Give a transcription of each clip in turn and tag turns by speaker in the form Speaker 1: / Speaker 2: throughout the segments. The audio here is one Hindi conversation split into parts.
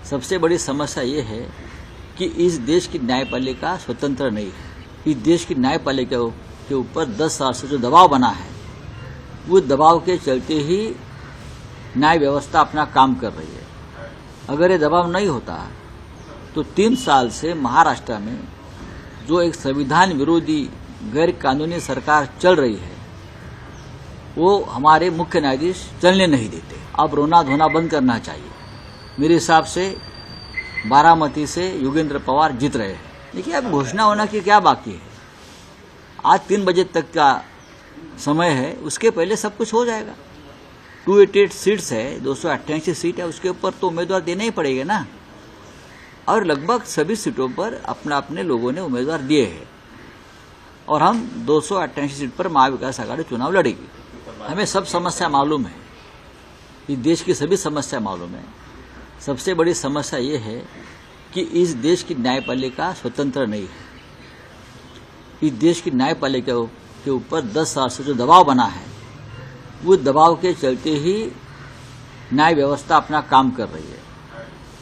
Speaker 1: सबसे बड़ी समस्या ये है कि इस देश की न्यायपालिका स्वतंत्र नहीं है। इस देश की न्यायपालिका के ऊपर 10 साल से जो दबाव बना है, वो दबाव के चलते ही न्याय व्यवस्था अपना काम कर रही है। अगर ये दबाव नहीं होता तो 3 साल से महाराष्ट्र में जो एक संविधान विरोधी गैर कानूनी सरकार चल रही है, वो हमारे मुख्य न्यायाधीश चलने नहीं देते। अब रोना धोना बंद करना चाहिए। मेरे हिसाब से बारामती से योगेंद्र पवार जीत रहे हैं। देखिए, अब घोषणा होना की क्या बाकी है। आज 3 बजे तक का समय है, उसके पहले सब कुछ हो जाएगा। 288 सीट्स है, 288 सीट है, उसके ऊपर तो उम्मीदवार देने ही पड़ेगा ना। और लगभग सभी सीटों पर अपना अपने लोगों ने उम्मीदवार दिए हैं और हम 288 सीट पर महाविकास आघाड़ी चुनाव लड़ेगी। हमें सब समस्या मालूम है, इस देश की सभी समस्या मालूम है। सबसे बड़ी समस्या ये है कि इस देश की न्यायपालिका स्वतंत्र नहीं है। इस देश की न्यायपालिका के ऊपर 10 साल से जो दबाव बना है, वो दबाव के चलते ही न्याय व्यवस्था अपना काम कर रही है।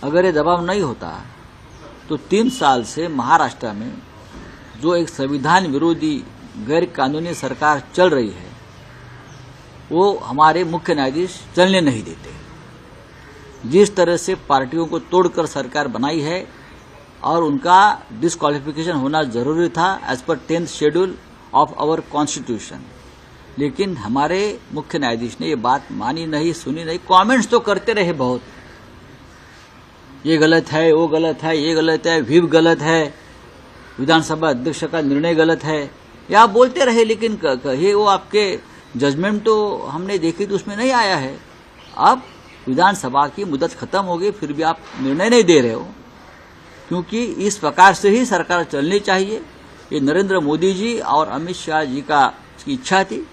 Speaker 1: अगर ये दबाव नहीं होता तो 3 साल से महाराष्ट्र में जो एक संविधान विरोधी गैर कानूनी सरकार चल रही है, वो हमारे मुख्य न्यायाधीश चलने नहीं देते। जिस तरह से पार्टियों को तोड़कर सरकार बनाई है और उनका डिस्क्वालिफिकेशन होना जरूरी था as per 10th schedule of our constitution, लेकिन हमारे मुख्य न्यायाधीश ने ये बात मानी नहीं, सुनी नहीं। कमेंट्स तो करते रहे बहुत, ये गलत है, वो गलत है, ये गलत है, व्हिप गलत है, विधानसभा अध्यक्ष का निर्णय गलत है, ये आप बोलते रहे। लेकिन ये वो आपके जजमेंट तो हमने देखी तो उसमें नहीं आया है। अब विधानसभा की मुदत खत्म हो गई, फिर भी आप निर्णय नहीं दे रहे हो, क्योंकि इस प्रकार से ही सरकार चलनी चाहिए। ये नरेंद्र मोदी जी और अमित शाह जी की इच्छा थी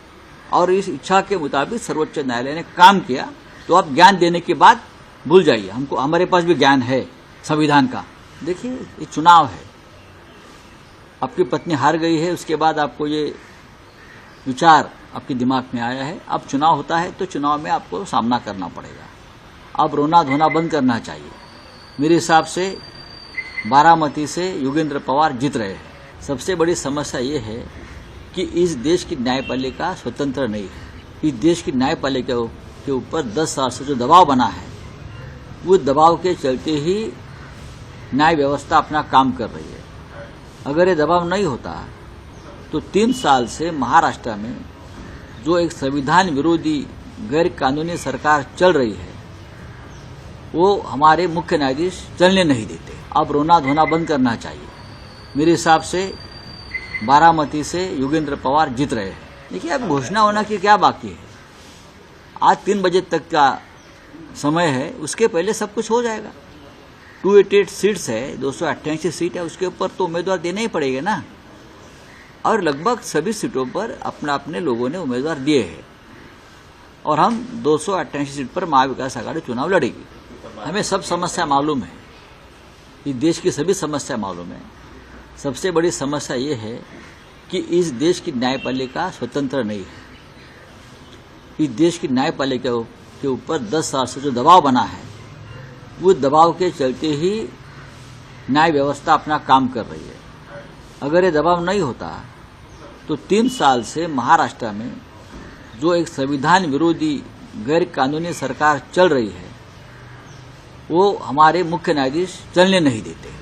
Speaker 1: और इस इच्छा के मुताबिक सर्वोच्च न्यायालय ने काम किया। तो आप ज्ञान देने की बात भूल जाइए। हमको, हमारे पास भी ज्ञान है संविधान का। देखिए, ये चुनाव है, आपकी पत्नी हार गई है, उसके बाद आपको ये विचार आपके दिमाग में आया है। अब चुनाव होता है तो चुनाव में आपको सामना करना पड़ेगा। अब रोना धोना बंद करना चाहिए। मेरे हिसाब से बारामती से योगेंद्र पवार जीत रहे हैं। सबसे बड़ी समस्या ये है कि इस देश की न्यायपालिका स्वतंत्र नहीं है। इस देश की न्यायपालिका के ऊपर 10 साल से जो दबाव बना है, वो दबाव के चलते ही न्याय व्यवस्था अपना काम कर रही है। अगर ये दबाव नहीं होता तो 3 साल से महाराष्ट्र में जो एक संविधान विरोधी गैर कानूनी सरकार चल रही है, वो हमारे मुख्य न्यायाधीश चलने नहीं देते। अब रोना धोना बंद करना चाहिए। मेरे हिसाब से बारामती से योगेंद्र पवार जीत रहे हैं। देखिए, अब घोषणा होना की क्या बाकी है। आज 3 बजे तक का समय है, उसके पहले सब कुछ हो जाएगा। 288 सीट्स है, 288 सीट है, उसके ऊपर तो उम्मीदवार देने ही पड़ेगा ना। और लगभग सभी सीटों पर अपना अपने लोगों ने उम्मीदवार दिए हैं और हम 288 सीट पर महाविकास आघाड़ी चुनाव लड़ेगी। हमें सब समस्या मालूम है, इस देश की सभी समस्या मालूम है। सबसे बड़ी समस्या ये है कि इस देश की न्यायपालिका स्वतंत्र नहीं है। इस देश की न्यायपालिका के ऊपर 10 साल से जो दबाव बना है, वो दबाव के चलते ही न्याय व्यवस्था अपना काम कर रही है। अगर ये दबाव नहीं होता तो 3 साल से महाराष्ट्र में जो एक संविधान विरोधी गैर कानूनी सरकार चल रही है, वो हमारे मुख्य न्यायाधीश चलने नहीं देते।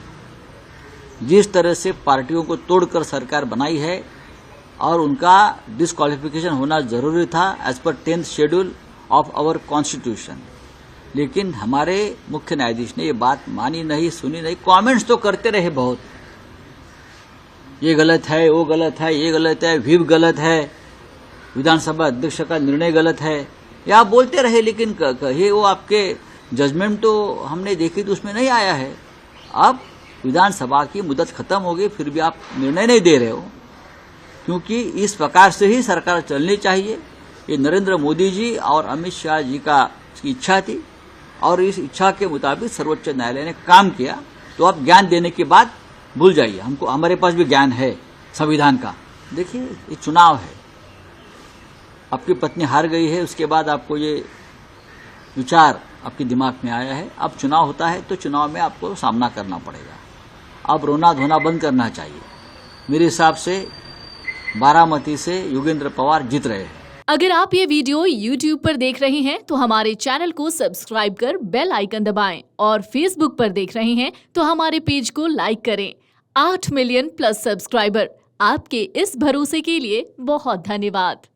Speaker 1: जिस तरह से पार्टियों को तोड़कर सरकार बनाई है और उनका डिस्क्वालिफिकेशन होना जरूरी था as per 10th schedule of our constitution, लेकिन हमारे मुख्य न्यायाधीश ने ये बात मानी नहीं, सुनी नहीं। कमेंट्स तो करते रहे बहुत, ये गलत है, वो गलत है, ये गलत है, व्हिप गलत है, विधानसभा अध्यक्ष का निर्णय गलत है, ये आप बोलते रहे। लेकिन ये वो आपके जजमेंट तो हमने देखी तो उसमें नहीं आया है। अब विधानसभा की मुदत खत्म हो गई, फिर भी आप निर्णय नहीं दे रहे हो, क्योंकि इस प्रकार से ही सरकार चलनी चाहिए। ये नरेंद्र मोदी जी और अमित शाह जी की इच्छा थी और इस इच्छा के मुताबिक सर्वोच्च न्यायालय ने काम किया। तो आप ज्ञान देने की बात भूल जाइए। हमको, हमारे पास भी ज्ञान है संविधान का। देखिए, ये चुनाव है, आपकी पत्नी हार गई है, उसके बाद आपको ये विचार आपके दिमाग में आया है। अब चुनाव होता है तो चुनाव में आपको सामना करना पड़ेगा। अब रोना धोना बंद करना चाहिए। मेरे हिसाब से बारामती से योगेंद्र पवार जीत रहे हैं।
Speaker 2: अगर आप ये वीडियो YouTube पर देख रहे हैं तो हमारे चैनल को सब्सक्राइब कर बेल आइकन दबाएं और Facebook पर देख रहे हैं तो हमारे पेज को लाइक करें। 8 मिलियन प्लस सब्सक्राइबर, आपके इस भरोसे के लिए बहुत धन्यवाद।